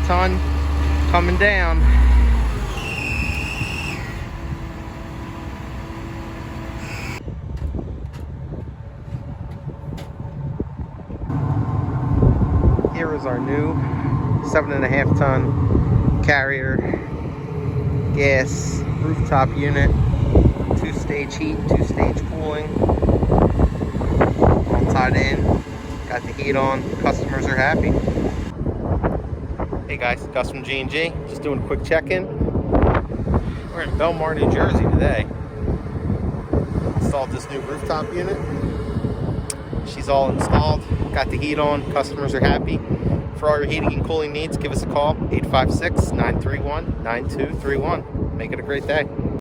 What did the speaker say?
ton coming down. Here is our new 7.5 ton Carrier gas rooftop unit. 2-stage heat, 2-stage cooling. All tied in. Got the heat on. Customers are happy. Hey guys, Gus from G&G. Just doing a quick check-in. We're in Belmar, New Jersey today. Installed this new rooftop unit. She's all installed. Got the heat on. Customers are happy. For all your heating and cooling needs, give us a call. 856-931-9231. Make it a great day.